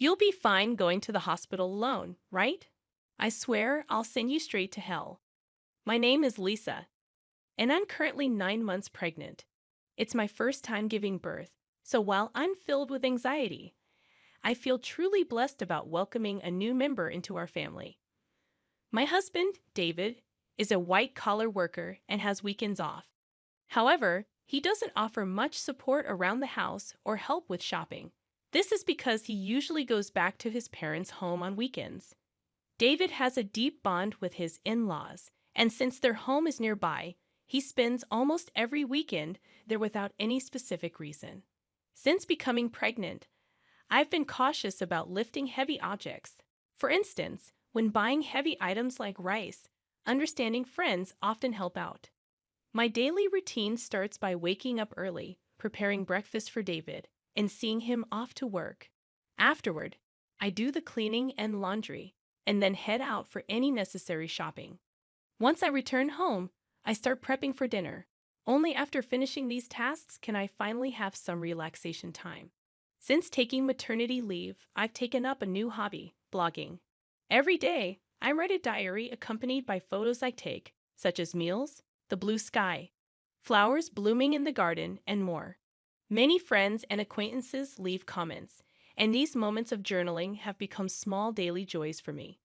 You'll be fine going to the hospital alone, right? I swear I'll send you straight to hell. My name is Lisa, and I'm currently 9 months pregnant. It's my first time giving birth, so while I'm filled with anxiety, I feel truly blessed about welcoming a new member into our family. My husband, David, is a white-collar worker and has weekends off. However, he doesn't offer much support around the house or help with shopping. This is because he usually goes back to his parents' home on weekends. David has a deep bond with his in-laws, and since their home is nearby, he spends almost every weekend there without any specific reason. Since becoming pregnant, I've been cautious about lifting heavy objects. For instance, when buying heavy items like rice, understanding friends often help out. My daily routine starts by waking up early, preparing breakfast for David, and seeing him off to work. Afterward, I do the cleaning and laundry, and then head out for any necessary shopping. Once I return home, I start prepping for dinner. Only after finishing these tasks can I finally have some relaxation time. Since taking maternity leave, I've taken up a new hobby, blogging. Every day, I write a diary accompanied by photos I take, such as meals, the blue sky, flowers blooming in the garden, and more. Many friends and acquaintances leave comments, and these moments of journaling have become small daily joys for me.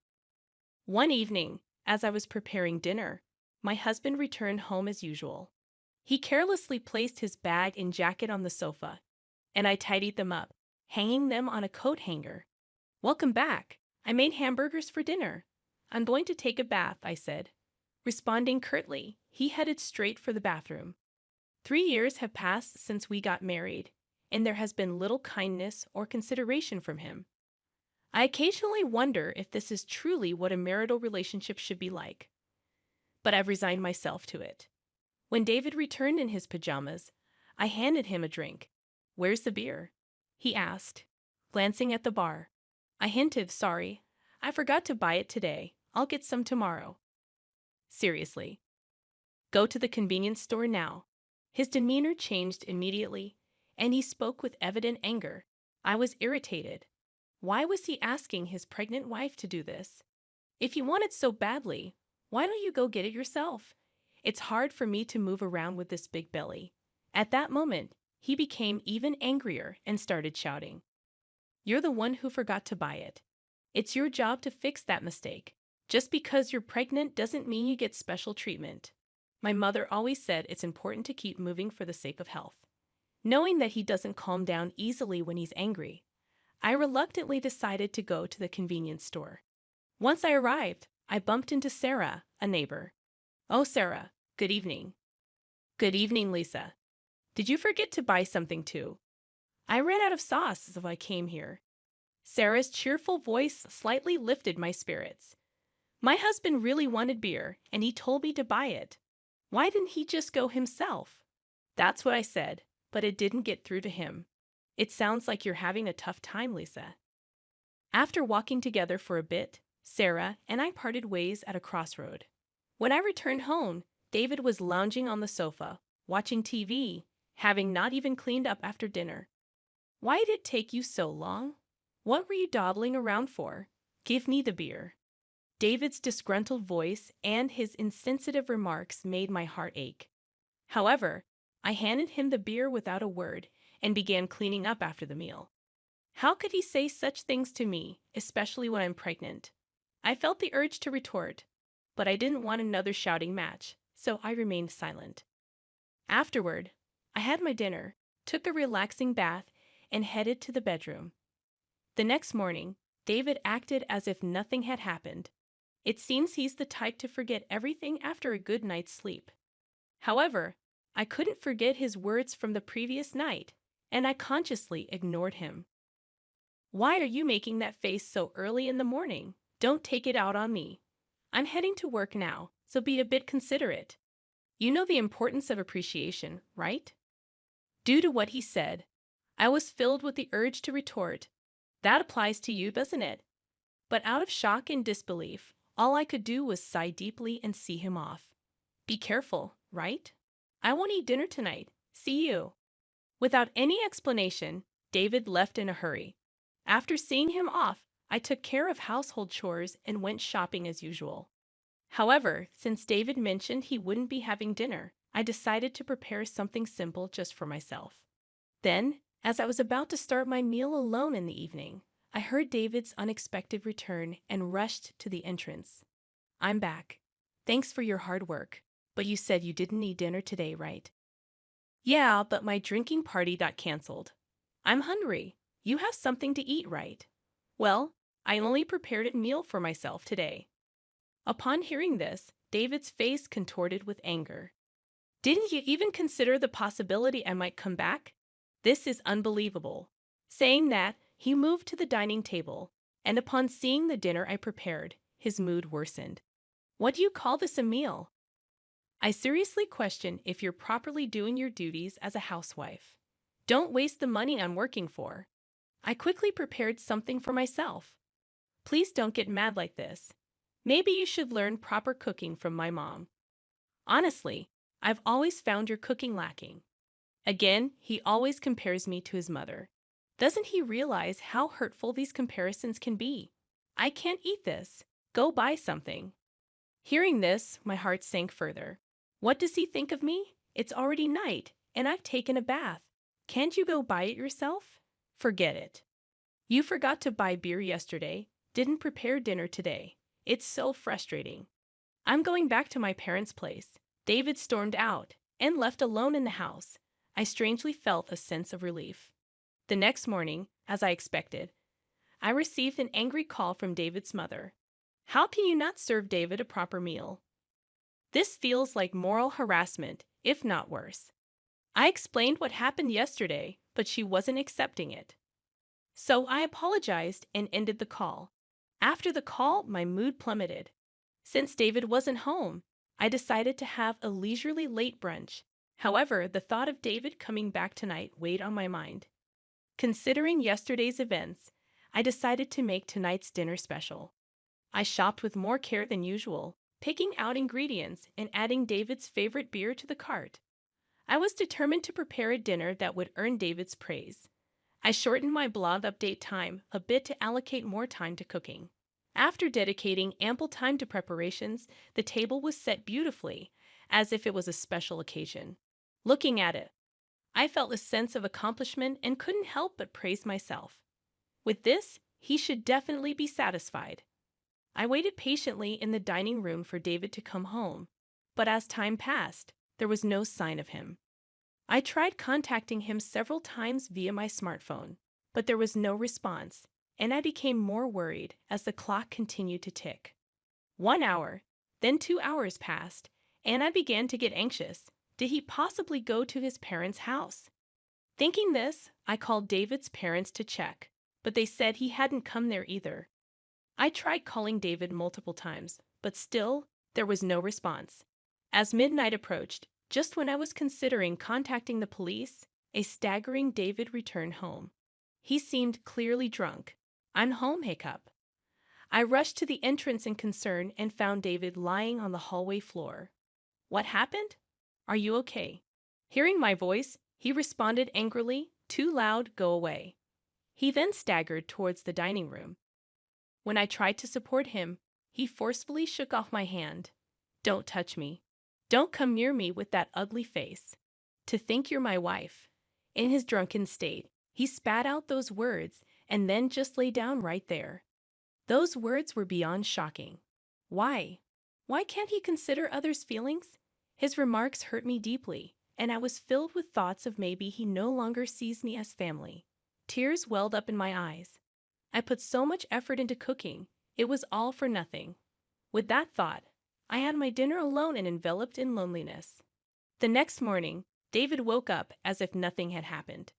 One evening, as I was preparing dinner, my husband returned home as usual. He carelessly placed his bag and jacket on the sofa, and I tidied them up, hanging them on a coat hanger. "Welcome back. I made hamburgers for dinner. I'm going to take a bath," I said. Responding curtly, he headed straight for the bathroom. 3 years have passed since we got married, and there has been little kindness or consideration from him. I occasionally wonder if this is truly what a marital relationship should be like. But I've resigned myself to it. When David returned in his pajamas, I handed him a drink. "Where's the beer?" he asked, glancing at the bar. I hinted, "Sorry, I forgot to buy it today. I'll get some tomorrow." "Seriously? Go to the convenience store now." His demeanor changed immediately, and he spoke with evident anger. I was irritated. Why was he asking his pregnant wife to do this? If you want it so badly, why don't you go get it yourself? It's hard for me to move around with this big belly. At that moment, he became even angrier and started shouting, "You're the one who forgot to buy it. It's your job to fix that mistake. Just because you're pregnant doesn't mean you get special treatment." My mother always said it's important to keep moving for the sake of health. Knowing that he doesn't calm down easily when he's angry, I reluctantly decided to go to the convenience store. Once I arrived, I bumped into Sarah, a neighbor. "Oh, Sarah, good evening." "Good evening, Lisa. Did you forget to buy something too?" "I ran out of sauce as I came here." Sarah's cheerful voice slightly lifted my spirits. "My husband really wanted beer, and he told me to buy it. Why didn't he just go himself?" That's what I said, but it didn't get through to him. "It sounds like you're having a tough time, Lisa." After walking together for a bit, Sarah and I parted ways at a crossroad. When I returned home, David was lounging on the sofa, watching TV, having not even cleaned up after dinner. "Why did it take you so long? What were you dawdling around for? Give me the beer." David's disgruntled voice and his insensitive remarks made my heart ache. However, I handed him the beer without a word and began cleaning up after the meal. How could he say such things to me, especially when I'm pregnant? I felt the urge to retort, but I didn't want another shouting match, so I remained silent. Afterward, I had my dinner, took a relaxing bath, and headed to the bedroom. The next morning, David acted as if nothing had happened. It seems he's the type to forget everything after a good night's sleep. However, I couldn't forget his words from the previous night, and I consciously ignored him. "Why are you making that face so early in the morning? Don't take it out on me. I'm heading to work now, so be a bit considerate. You know the importance of appreciation, right?" Due to what he said, I was filled with the urge to retort, "That applies to you, doesn't it?" But out of shock and disbelief, all I could do was sigh deeply and see him off. "Be careful, right? I won't eat dinner tonight. See you." Without any explanation, David left in a hurry. After seeing him off, I took care of household chores and went shopping as usual. However, since David mentioned he wouldn't be having dinner, I decided to prepare something simple just for myself. Then, as I was about to start my meal alone in the evening, I heard David's unexpected return and rushed to the entrance. "I'm back. Thanks for your hard work. But you said you didn't need dinner today, right?" "Yeah, but my drinking party got canceled. I'm hungry. You have something to eat, right?" "Well, I only prepared a meal for myself today." Upon hearing this, David's face contorted with anger. "Didn't you even consider the possibility I might come back? This is unbelievable." Saying that, he moved to the dining table, and upon seeing the dinner I prepared, his mood worsened. "What do you call this a meal?" "I seriously question if you're properly doing your duties as a housewife. Don't waste the money I'm working for." I quickly prepared something for myself. "Please don't get mad like this. Maybe you should learn proper cooking from my mom. Honestly, I've always found your cooking lacking." Again, he always compares me to his mother. Doesn't he realize how hurtful these comparisons can be? "I can't eat this. Go buy something." Hearing this, my heart sank further. What does he think of me? It's already night, and I've taken a bath. Can't you go buy it yourself? Forget it. You forgot to buy beer yesterday, didn't prepare dinner today. It's so frustrating. "I'm going back to my parents' place." David stormed out, and left alone in the house. I strangely felt a sense of relief. The next morning, as I expected, I received an angry call from David's mother. "How can you not serve David a proper meal?" This feels like moral harassment, if not worse. I explained what happened yesterday, but she wasn't accepting it. So I apologized and ended the call. After the call, my mood plummeted. Since David wasn't home, I decided to have a leisurely late brunch. However, the thought of David coming back tonight weighed on my mind. Considering yesterday's events, I decided to make tonight's dinner special. I shopped with more care than usual, picking out ingredients and adding David's favorite beer to the cart. I was determined to prepare a dinner that would earn David's praise. I shortened my blog update time a bit to allocate more time to cooking. After dedicating ample time to preparations, the table was set beautifully, as if it was a special occasion. Looking at it, I felt a sense of accomplishment and couldn't help but praise myself. With this, he should definitely be satisfied. I waited patiently in the dining room for David to come home, but as time passed, there was no sign of him. I tried contacting him several times via my smartphone, but there was no response, and I became more worried as the clock continued to tick. 1 hour, then 2 hours passed, and I began to get anxious. Did he possibly go to his parents' house? Thinking this, I called David's parents to check, but they said he hadn't come there either. I tried calling David multiple times, but still, there was no response. As midnight approached, just when I was considering contacting the police, a staggering David returned home. He seemed clearly drunk. "I'm home, hiccup." I rushed to the entrance in concern and found David lying on the hallway floor. "What happened? Are you okay?" Hearing my voice, he responded angrily, "Too loud, go away." He then staggered towards the dining room. When I tried to support him, he forcefully shook off my hand. "Don't touch me. Don't come near me with that ugly face. To think you're my wife." In his drunken state, he spat out those words and then just lay down right there. Those words were beyond shocking. Why? Why can't he consider others' feelings? His remarks hurt me deeply, and I was filled with thoughts of maybe he no longer sees me as family. Tears welled up in my eyes. I put so much effort into cooking, it was all for nothing. With that thought, I had my dinner alone and enveloped in loneliness. The next morning, David woke up as if nothing had happened.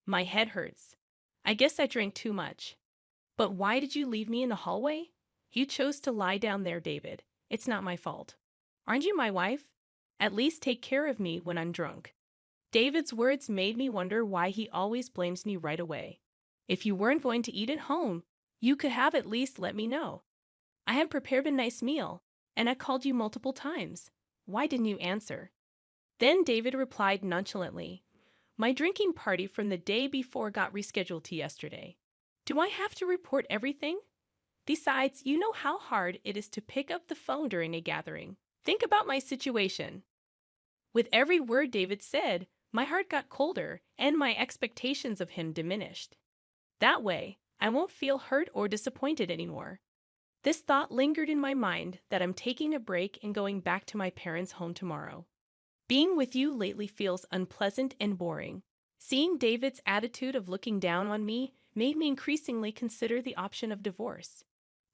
"My head hurts. I guess I drank too much." "But why did you leave me in the hallway?" "You chose to lie down there, David. It's not my fault." "Aren't you my wife? At least take care of me when I'm drunk." David's words made me wonder why he always blames me right away. If you weren't going to eat at home, you could have at least let me know. I had prepared a nice meal, and I called you multiple times. Why didn't you answer? Then David replied nonchalantly, "My drinking party from the day before got rescheduled to yesterday." Do I have to report everything? Besides, you know how hard it is to pick up the phone during a gathering. Think about my situation. With every word David said, my heart got colder and my expectations of him diminished. That way, I won't feel hurt or disappointed anymore. This thought lingered in my mind that I'm taking a break and going back to my parents' home tomorrow. Being with you lately feels unpleasant and boring. Seeing David's attitude of looking down on me made me increasingly consider the option of divorce.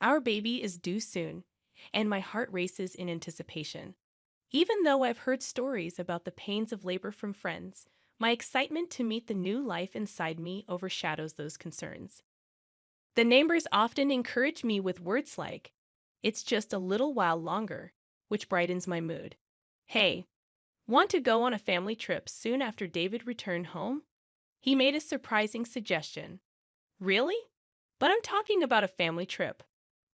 Our baby is due soon, and my heart races in anticipation. Even though I've heard stories about the pains of labor from friends, my excitement to meet the new life inside me overshadows those concerns. The neighbors often encourage me with words like, "It's just a little while longer," which brightens my mood. "Hey, want to go on a family trip soon after David returned home?" He made a surprising suggestion. Really? But I'm talking about a family trip.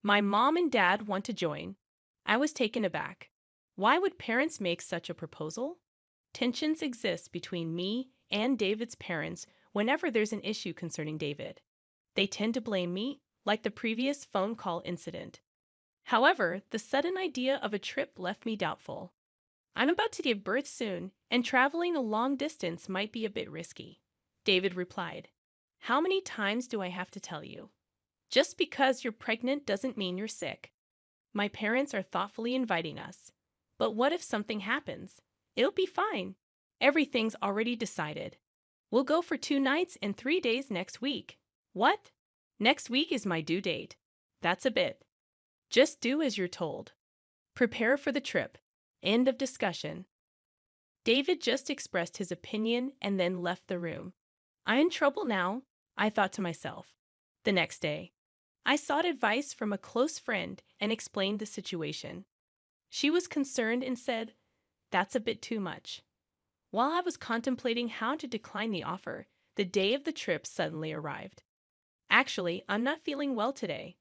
My mom and dad want to join. I was taken aback. Why would parents make such a proposal? Tensions exist between me and David's parents whenever there's an issue concerning David. They tend to blame me, like the previous phone call incident. However, the sudden idea of a trip left me doubtful. I'm about to give birth soon, and traveling a long distance might be a bit risky. David replied, "How many times do I have to tell you? Just because you're pregnant doesn't mean you're sick. My parents are thoughtfully inviting us. But what if something happens? It'll be fine. Everything's already decided. We'll go for 2 nights and 3 days next week." What? Next week is my due date. That's a bit. Just do as you're told. Prepare for the trip. End of discussion. David just expressed his opinion and then left the room. I'm in trouble now, I thought to myself. The next day, I sought advice from a close friend and explained the situation. She was concerned and said, "That's a bit too much." While I was contemplating how to decline the offer, the day of the trip suddenly arrived. "Actually, I'm not feeling well today.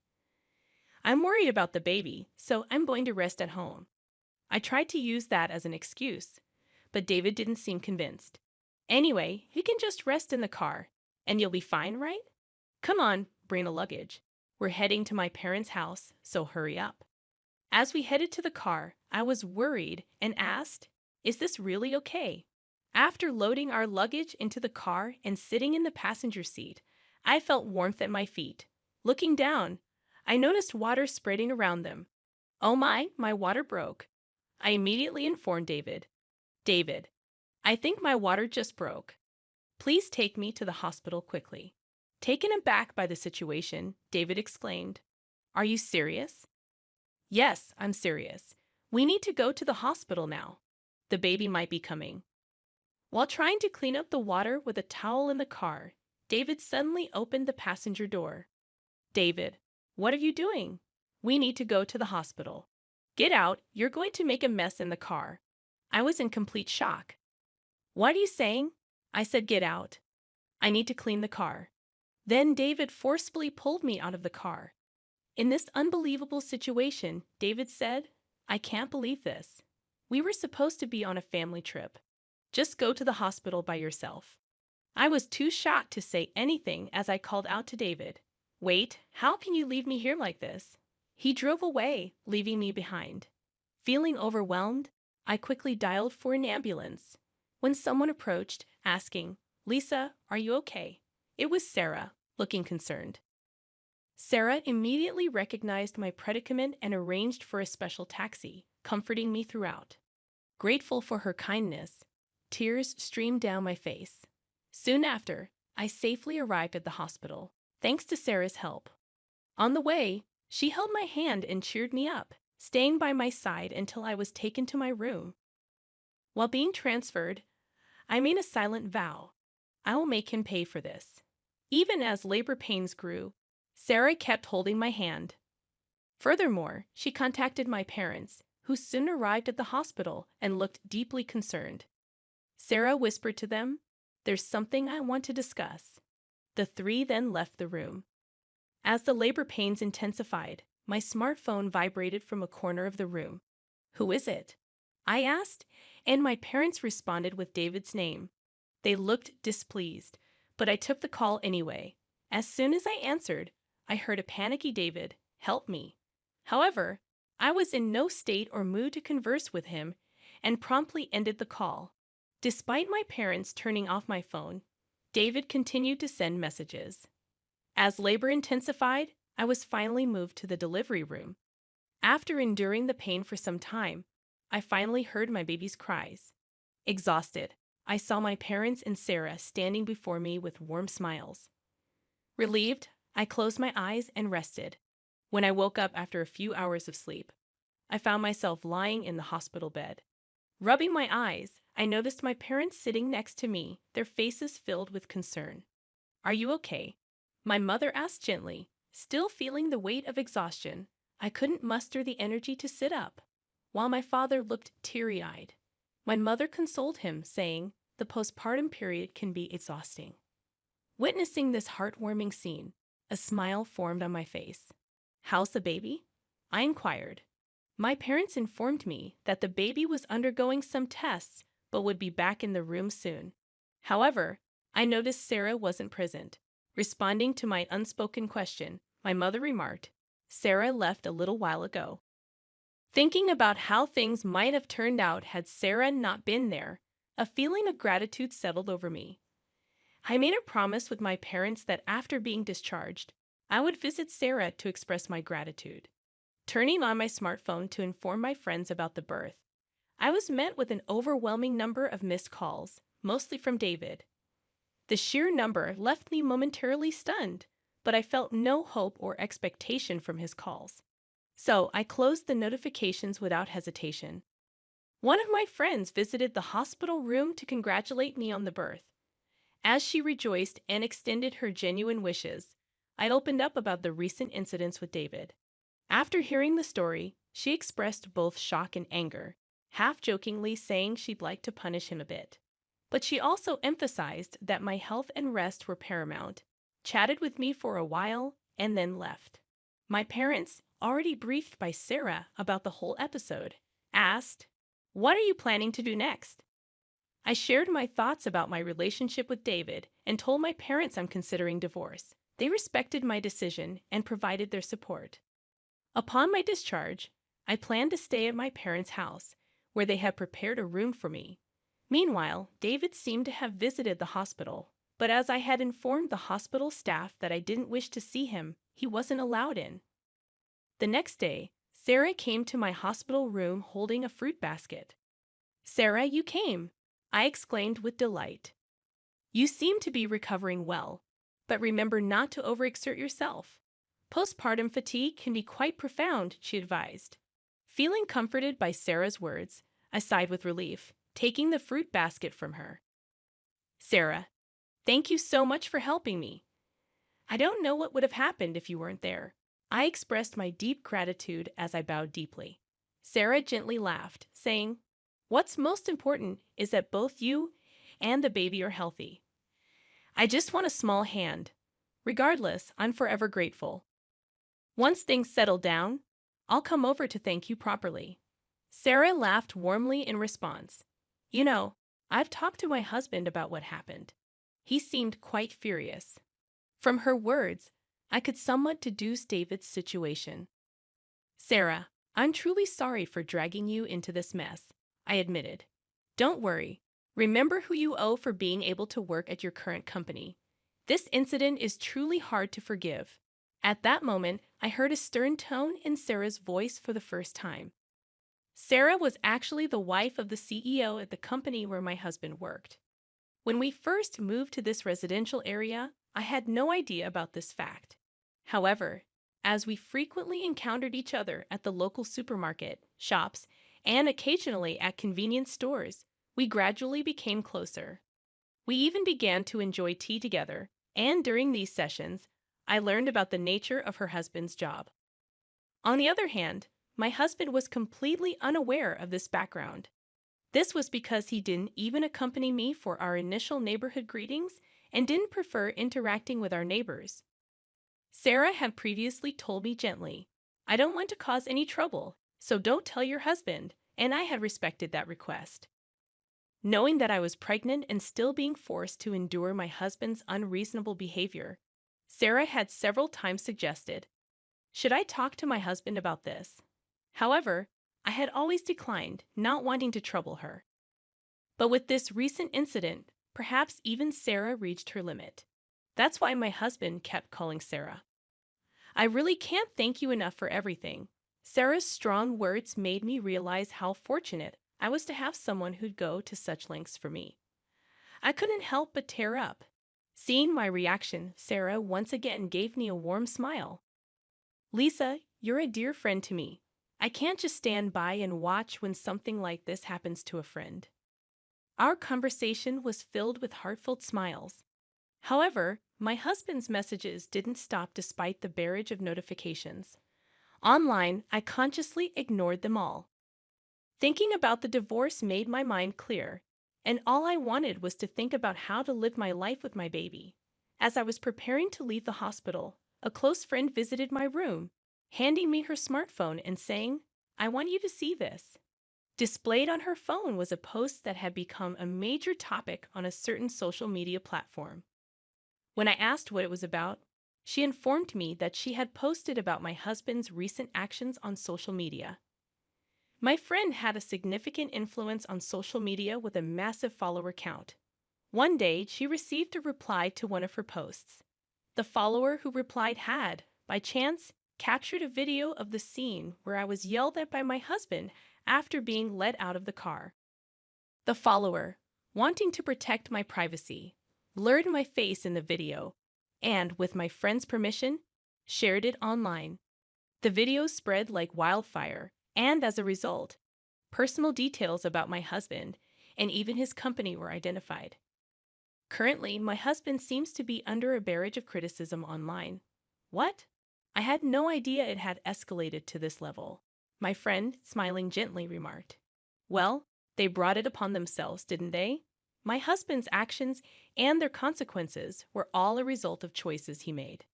I'm worried about the baby, so I'm going to rest at home." I tried to use that as an excuse, but David didn't seem convinced. "Anyway, you can just rest in the car, and you'll be fine, right? Come on, bring the luggage. We're heading to my parents' house, so hurry up." As we headed to the car, I was worried and asked, "Is this really okay?" After loading our luggage into the car and sitting in the passenger seat, I felt warmth at my feet. Looking down, I noticed water spreading around them. "Oh my water broke." I immediately informed David. "David, I think my water just broke. Please take me to the hospital quickly." Taken aback by the situation, David exclaimed, "Are you serious?" "Yes, I'm serious. We need to go to the hospital now. The baby might be coming." While trying to clean up the water with a towel in the car, David suddenly opened the passenger door. "David, what are you doing? We need to go to the hospital. Get out, you're going to make a mess in the car." I was in complete shock. "What are you saying?" I said, "Get out. I need to clean the car." Then David forcefully pulled me out of the car. In this unbelievable situation, David said, "I can't believe this. We were supposed to be on a family trip. Just go to the hospital by yourself." I was too shocked to say anything as I called out to David, "Wait, how can you leave me here like this?" He drove away, leaving me behind. Feeling overwhelmed, I quickly dialed for an ambulance. When someone approached, asking, "Lisa, are you okay?" It was Sarah, looking concerned. Sarah immediately recognized my predicament and arranged for a special taxi, comforting me throughout. Grateful for her kindness, tears streamed down my face. Soon after, I safely arrived at the hospital, thanks to Sarah's help. On the way, she held my hand and cheered me up, staying by my side until I was taken to my room. While being transferred, I made a silent vow. I will make him pay for this. Even as labor pains grew, Sarah kept holding my hand. Furthermore, she contacted my parents, who soon arrived at the hospital and looked deeply concerned. Sarah whispered to them, "There's something I want to discuss." The three then left the room. As the labor pains intensified, my smartphone vibrated from a corner of the room. "Who is it?" I asked, and my parents responded with David's name. They looked displeased, but I took the call anyway. As soon as I answered, I heard a panicky David, "Help me." However, I was in no state or mood to converse with him and promptly ended the call. Despite my parents turning off my phone, David continued to send messages. As labor intensified, I was finally moved to the delivery room. After enduring the pain for some time, I finally heard my baby's cries. Exhausted, I saw my parents and Sarah standing before me with warm smiles. Relieved, I closed my eyes and rested. When I woke up after a few hours of sleep, I found myself lying in the hospital bed. Rubbing my eyes, I noticed my parents sitting next to me, their faces filled with concern. "Are you okay?" My mother asked gently, still feeling the weight of exhaustion. I couldn't muster the energy to sit up, while my father looked teary-eyed. My mother consoled him, saying, "The postpartum period can be exhausting." Witnessing this heartwarming scene, a smile formed on my face. "How's the baby?" I inquired. My parents informed me that the baby was undergoing some tests but would be back in the room soon. However, I noticed Sarah wasn't present. Responding to my unspoken question, my mother remarked, "Sarah left a little while ago." Thinking about how things might have turned out had Sarah not been there, a feeling of gratitude settled over me. I made a promise with my parents that after being discharged, I would visit Sarah to express my gratitude. Turning on my smartphone to inform my friends about the birth, I was met with an overwhelming number of missed calls, mostly from David. The sheer number left me momentarily stunned, but I felt no hope or expectation from his calls. So I closed the notifications without hesitation. One of my friends visited the hospital room to congratulate me on the birth. As she rejoiced and extended her genuine wishes, I opened up about the recent incidents with David. After hearing the story, she expressed both shock and anger, half-jokingly saying she'd like to punish him a bit. But she also emphasized that my health and rest were paramount, chatted with me for a while, and then left. My parents, already briefed by Sarah about the whole episode, asked, "What are you planning to do next?" I shared my thoughts about my relationship with David and told my parents I'm considering divorce. They respected my decision and provided their support. Upon my discharge, I planned to stay at my parents' house, where they had prepared a room for me. Meanwhile, David seemed to have visited the hospital, but as I had informed the hospital staff that I didn't wish to see him, he wasn't allowed in. The next day, Sarah came to my hospital room holding a fruit basket. "Sarah, you came!" I exclaimed with delight. "You seem to be recovering well, but remember not to overexert yourself. Postpartum fatigue can be quite profound," she advised. Feeling comforted by Sarah's words, I sighed with relief, taking the fruit basket from her. "Sarah, thank you so much for helping me. I don't know what would have happened if you weren't there." I expressed my deep gratitude as I bowed deeply. Sarah gently laughed, saying, "What's most important is that both you and the baby are healthy. I just want a small hand. Regardless, I'm forever grateful. Once things settle down, I'll come over to thank you properly." Sarah laughed warmly in response. "You know, I've talked to my husband about what happened. He seemed quite furious." From her words, I could somewhat deduce David's situation. "Sarah, I'm truly sorry for dragging you into this mess," I admitted. "Don't worry. Remember who you owe for being able to work at your current company. This incident is truly hard to forgive." At that moment, I heard a stern tone in Sarah's voice for the first time. Sarah was actually the wife of the CEO at the company where my husband worked. When we first moved to this residential area, I had no idea about this fact. However, as we frequently encountered each other at the local supermarket, shops, and occasionally at convenience stores, we gradually became closer. We even began to enjoy tea together, and during these sessions, I learned about the nature of her husband's job. On the other hand, my husband was completely unaware of this background. This was because he didn't even accompany me for our initial neighborhood greetings and didn't prefer interacting with our neighbors. Sarah had previously told me gently, "I don't want to cause any trouble, so don't tell your husband," and I had respected that request. Knowing that I was pregnant and still being forced to endure my husband's unreasonable behavior, Sarah had several times suggested, should I talk to my husband about this? However, I had always declined, not wanting to trouble her. But with this recent incident, perhaps even Sarah reached her limit. That's why my husband kept calling Sarah. I really can't thank you enough for everything. Sarah's strong words made me realize how fortunate I was to have someone who'd go to such lengths for me. I couldn't help but tear up. Seeing my reaction, Sarah once again gave me a warm smile. Lisa, you're a dear friend to me. I can't just stand by and watch when something like this happens to a friend. Our conversation was filled with heartfelt smiles. However, my husband's messages didn't stop despite the barrage of notifications. Online, I consciously ignored them all. Thinking about the divorce made my mind clear, and all I wanted was to think about how to live my life with my baby. As I was preparing to leave the hospital, a close friend visited my room, handing me her smartphone and saying, I want you to see this. Displayed on her phone was a post that had become a major topic on a certain social media platform. When I asked what it was about, she informed me that she had posted about my husband's recent actions on social media. My friend had a significant influence on social media with a massive follower count. One day, she received a reply to one of her posts. The follower who replied had, by chance, captured a video of the scene where I was yelled at by my husband after being let out of the car. The follower, wanting to protect my privacy, blurred my face in the video and, with my friend's permission, shared it online. The video spread like wildfire, and as a result, personal details about my husband and even his company were identified. Currently, my husband seems to be under a barrage of criticism online. What? I had no idea it had escalated to this level. My friend, smiling gently, remarked. Well, they brought it upon themselves, didn't they? My husband's actions and their consequences were all a result of choices he made.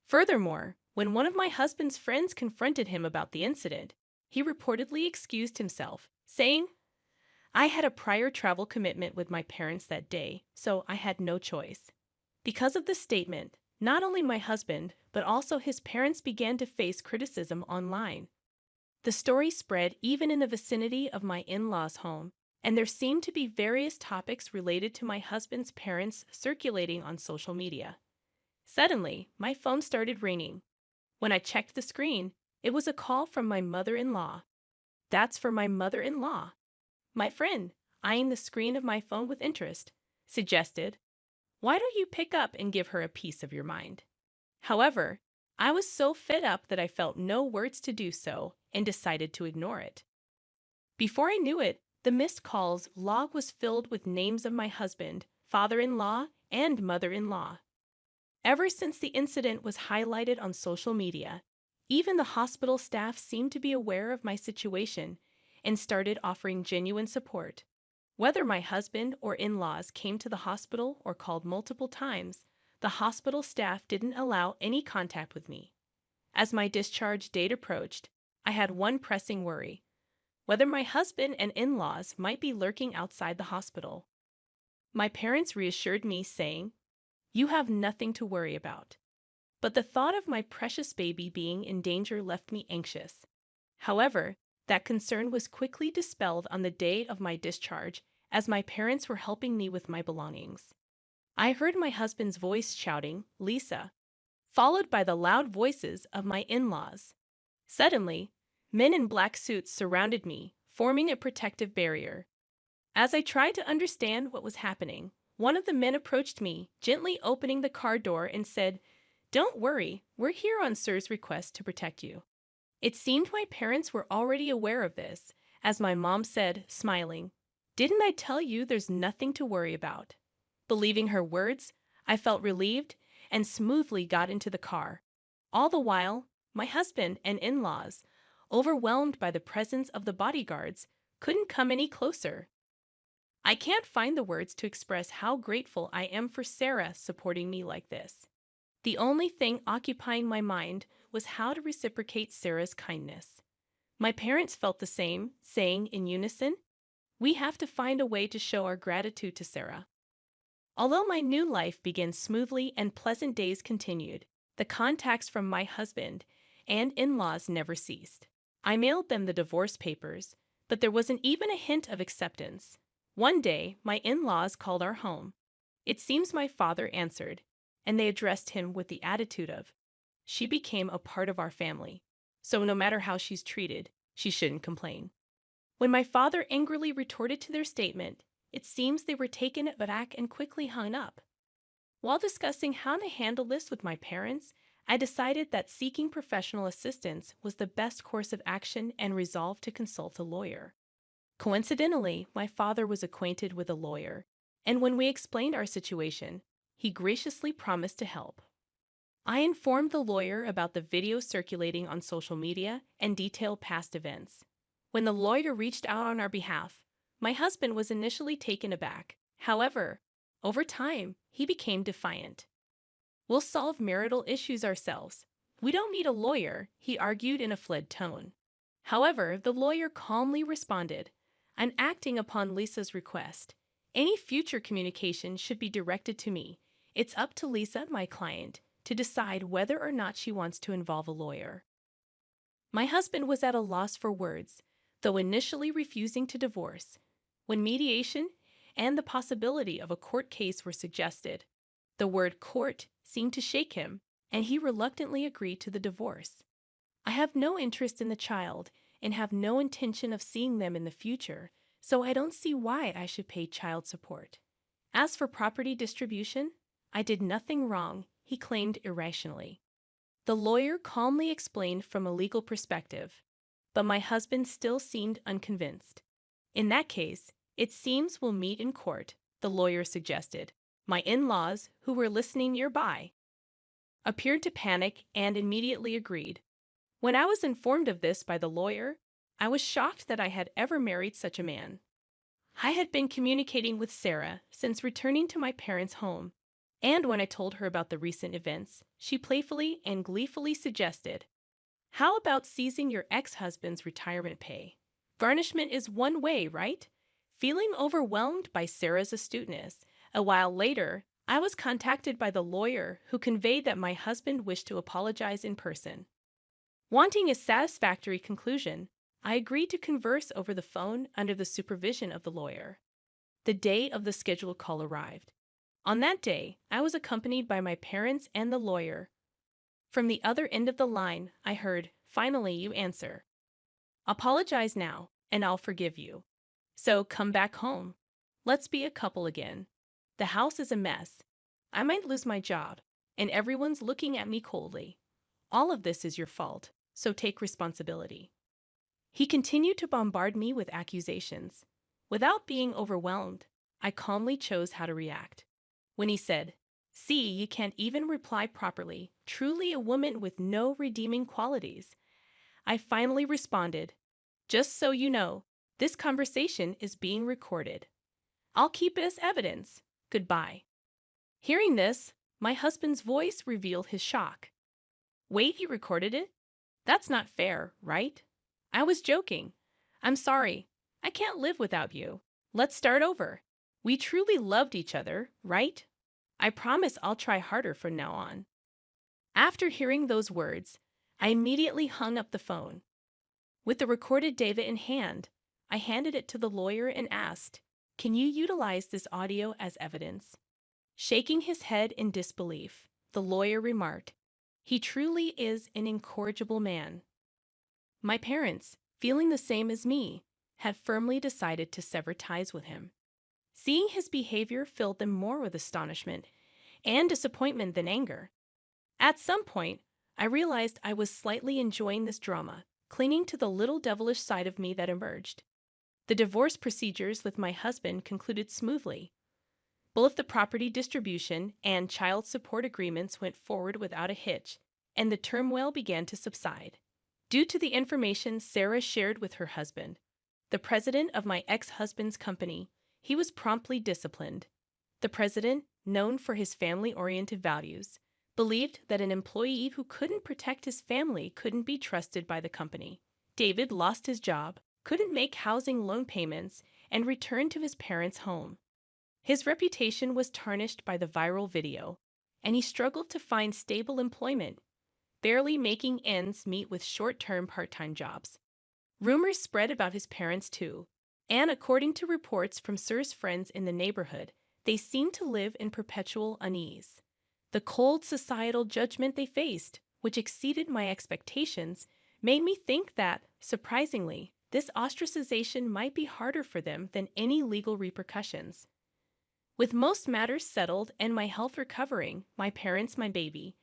Furthermore, when one of my husband's friends confronted him about the incident, he reportedly excused himself, saying, I had a prior travel commitment with my parents that day, so I had no choice. Because of this statement, not only my husband, but also his parents began to face criticism online. The story spread even in the vicinity of my in-laws' home, and there seemed to be various topics related to my husband's parents circulating on social media. Suddenly, my phone started ringing. When I checked the screen, it was a call from my mother-in-law. That's for my mother-in-law. My friend, eyeing the screen of my phone with interest, suggested, why don't you pick up and give her a piece of your mind? However, I was so fed up that I felt no words to do so and decided to ignore it. Before I knew it, the missed calls log was filled with names of my husband, father-in-law, and mother-in-law. Ever since the incident was highlighted on social media, even the hospital staff seemed to be aware of my situation and started offering genuine support. Whether my husband or in-laws came to the hospital or called multiple times, the hospital staff didn't allow any contact with me. As my discharge date approached, I had one pressing worry: whether my husband and in-laws might be lurking outside the hospital. My parents reassured me, saying, you have nothing to worry about. But the thought of my precious baby being in danger left me anxious. However, that concern was quickly dispelled on the day of my discharge as my parents were helping me with my belongings. I heard my husband's voice shouting, Lisa, followed by the loud voices of my in-laws. Suddenly, men in black suits surrounded me, forming a protective barrier. As I tried to understand what was happening, one of the men approached me, gently opening the car door and said, don't worry, we're here on Sir's request to protect you. It seemed my parents were already aware of this, as my mom said, smiling, didn't I tell you there's nothing to worry about? Believing her words, I felt relieved and smoothly got into the car. All the while, my husband and in-laws, overwhelmed by the presence of the bodyguards, couldn't come any closer. I can't find the words to express how grateful I am for Sarah supporting me like this. The only thing occupying my mind was how to reciprocate Sarah's kindness. My parents felt the same, saying in unison, we have to find a way to show our gratitude to Sarah. Although my new life began smoothly and pleasant days continued, the contacts from my husband and in-laws never ceased. I mailed them the divorce papers, but there wasn't even a hint of acceptance. One day, my in-laws called our home. It seems my father answered, and they addressed him with the attitude of, "She became a part of our family, so no matter how she's treated, she shouldn't complain." When my father angrily retorted to their statement, it seems they were taken aback and quickly hung up. While discussing how to handle this with my parents, I decided that seeking professional assistance was the best course of action and resolved to consult a lawyer. Coincidentally, my father was acquainted with a lawyer, and when we explained our situation, he graciously promised to help. I informed the lawyer about the video circulating on social media and detailed past events. When the lawyer reached out on our behalf, my husband was initially taken aback. However, over time, he became defiant. "We'll solve marital issues ourselves. We don't need a lawyer," he argued in a fled tone. However, the lawyer calmly responded, "I'm acting upon Lisa's request. Any future communication should be directed to me. It's up to Lisa, my client, to decide whether or not she wants to involve a lawyer." My husband was at a loss for words, though initially refusing to divorce. When mediation and the possibility of a court case were suggested, the word court seemed to shake him, and he reluctantly agreed to the divorce. I have no interest in the child and have no intention of seeing them in the future, so I don't see why I should pay child support. As for property distribution, I did nothing wrong, he claimed irrationally. The lawyer calmly explained from a legal perspective, but my husband still seemed unconvinced. "In that case, it seems we'll meet in court," the lawyer suggested. My in-laws, who were listening nearby, appeared to panic and immediately agreed. When I was informed of this by the lawyer, I was shocked that I had ever married such a man. I had been communicating with Sarah since returning to my parents' home, and when I told her about the recent events, she playfully and gleefully suggested, "How about seizing your ex-husband's retirement pay? Garnishment is one way, right?" Feeling overwhelmed by Sarah's astuteness, a while later, I was contacted by the lawyer who conveyed that my husband wished to apologize in person. Wanting a satisfactory conclusion, I agreed to converse over the phone under the supervision of the lawyer. The day of the scheduled call arrived. On that day, I was accompanied by my parents and the lawyer. From the other end of the line, I heard, "Finally, you answer. Apologize now, and I'll forgive you. So come back home. Let's be a couple again. The house is a mess. I might lose my job, and everyone's looking at me coldly. All of this is your fault, so take responsibility." He continued to bombard me with accusations. Without being overwhelmed, I calmly chose how to react. When he said, "See, you can't even reply properly, truly a woman with no redeeming qualities," I finally responded, "Just so you know, this conversation is being recorded. I'll keep it as evidence. Goodbye." Hearing this, my husband's voice revealed his shock. "Wait, you recorded it? That's not fair, right?" I was joking. "I'm sorry. I can't live without you. Let's start over. We truly loved each other, right? I promise I'll try harder from now on." After hearing those words, I immediately hung up the phone. With the recorded data in hand, I handed it to the lawyer and asked, "Can you utilize this audio as evidence?" Shaking his head in disbelief, the lawyer remarked, "He truly is an incorrigible man." My parents, feeling the same as me, had firmly decided to sever ties with him. Seeing his behavior filled them more with astonishment and disappointment than anger. At some point, I realized I was slightly enjoying this drama, clinging to the little devilish side of me that emerged. The divorce procedures with my husband concluded smoothly. Both the property distribution and child support agreements went forward without a hitch, and the turmoil began to subside. Due to the information Sarah shared with her husband, the president of my ex-husband's company, he was promptly disciplined. The president, known for his family-oriented values, believed that an employee who couldn't protect his family couldn't be trusted by the company. David lost his job, couldn't make housing loan payments, and returned to his parents' home. His reputation was tarnished by the viral video, and he struggled to find stable employment, barely making ends meet with short-term part-time jobs. Rumors spread about his parents too, and according to reports from Sir's friends in the neighborhood, they seemed to live in perpetual unease. The cold societal judgment they faced, which exceeded my expectations, made me think that, surprisingly, this ostracization might be harder for them than any legal repercussions. With most matters settled and my health recovering, my parents, my baby,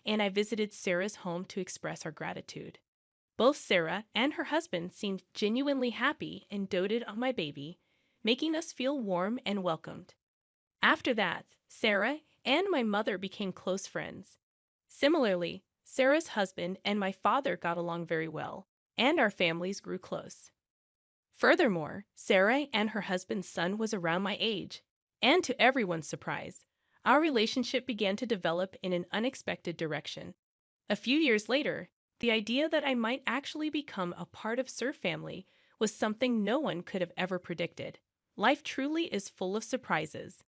and I visited Sarah's home to express our gratitude. Both Sarah and her husband seemed genuinely happy and doted on my baby, making us feel warm and welcomed. After that, Sarah and my mother became close friends. Similarly, Sarah's husband and my father got along very well, and our families grew close. Furthermore, Sarah and her husband's son was around my age, and to everyone's surprise, our relationship began to develop in an unexpected direction. A few years later, the idea that I might actually become a part of Sir family was something no one could have ever predicted. Life truly is full of surprises,